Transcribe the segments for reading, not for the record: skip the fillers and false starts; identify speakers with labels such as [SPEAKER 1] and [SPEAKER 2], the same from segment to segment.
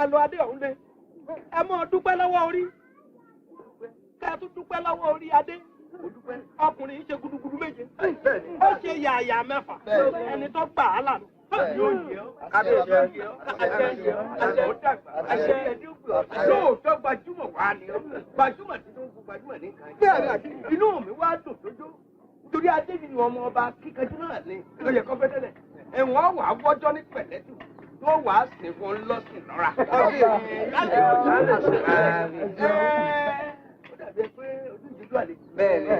[SPEAKER 1] àlọ́ adé ọ̀hún lé ẹ mọ́ dúpẹ́ lọ́wọ́ orí kẹ́ ẹ tún dúpẹ́ lọ́wọ́ orí adé ọkùnrin yìí ṣe gudugudu méje ó ṣe yàyà mẹ́fà ẹni tó gbà á lànà.
[SPEAKER 2] Lóòótọ́ gbajúmọ̀ wá ni gbajúmọ̀ tí tó ń fún gbajúmọ̀ ní kan. Bẹ́ẹ̀ni inú mi wá dùn tójó nítorí adé ni ọmọ ọba kíkanjú náà ní ló yẹ kó fẹ́ tẹ́lẹ̀. Ẹ̀wọ̀n wà á wọ́jọ́ ní pẹ̀lẹ́tù tó wà á sìn fún lọ́sìn lọ́ra. Ó dàbí pé ojú ìdíjú àlè. Bẹ́ẹ̀ni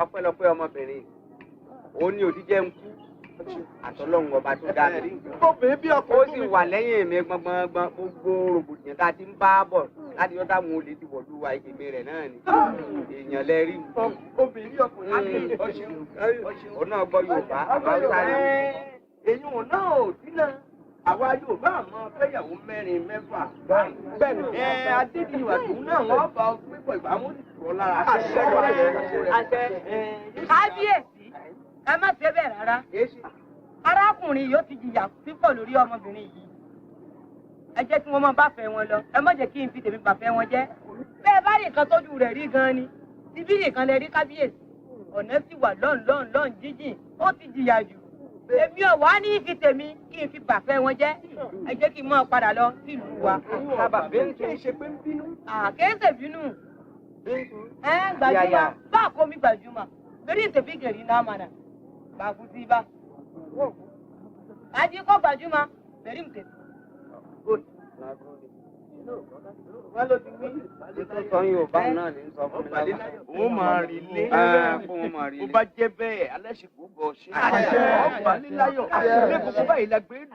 [SPEAKER 2] ọpẹ́lọpẹ́ ọmọbìnrin òun ni òdíjẹ ń kú àtọlọ́run ọba tó dá mi.
[SPEAKER 1] obìnrin bí ọkọ
[SPEAKER 2] ó sì wà lẹ́yìn mi gbọngbọngbọn gbogbo rògbòdìyàn tá a ti ń bá bọ̀ láti yọta mu olè ti wọ̀lú wa ìgbèmí rẹ̀ náà ni èèyàn lẹ rí.
[SPEAKER 1] obìnrin bí ọkùnrin
[SPEAKER 2] òun náà gbọ́ Yorùbá àbáwọ̀ sáré.
[SPEAKER 1] èyí òun náà ò dínà àwa Yorùbá àmọ́ fẹ́yàwó mẹ́rin mẹ́fà. bẹ́ẹ̀ni adédìwà tòun náà wọ́n bá ọ pípọ̀ ìbámu ìṣòro lára.
[SPEAKER 3] àṣẹ kábíyèsí ẹ má ṣe bẹ́ẹ̀ rárá arákùnrin yóò ti jìyà pípọ̀ lórí ọmọbìnrin yìí ẹ jẹ́ kí wọ́n máa bá fẹ́ wọn lọ ẹ má jẹ́ kí n fi tèmi bàfẹ́ wọn jẹ́ bẹ́ẹ̀ bá rí nǹkan tójú rẹ̀ rí gan ni ibi nìkan lè rí kábíyèsí ọ̀nà sì wà lọ́n jíjìn ó ti jìyà jù èmi ò wá ní fi tèmi kí n fi bàfẹ́ wọn jẹ́ ẹ jẹ́ kí n máa padà lọ sílùú wa.
[SPEAKER 1] bẹ́ẹ̀ kì í ṣe pé ń bínú.
[SPEAKER 3] àkéésè bínú gbajúmọ̀ bá a kó mi gbajúmọ̀ lórí ìtẹ̀bí gẹ̀rí náà màdà bagusi ba aji ko gbajúmọ̀ bẹ̀rí mùtẹ̀.
[SPEAKER 2] wọ́n ló ti wí ètò sọ Yorùbá náà ní sọ fún mi lára.
[SPEAKER 1] ó máa rí lé
[SPEAKER 2] bó bá jẹ́ bẹ́ẹ̀ alẹ́ sì kú bọ̀ ṣe. ọ̀pá líláyọ̀ lẹ́kọ̀ọ́ báyìí la gbé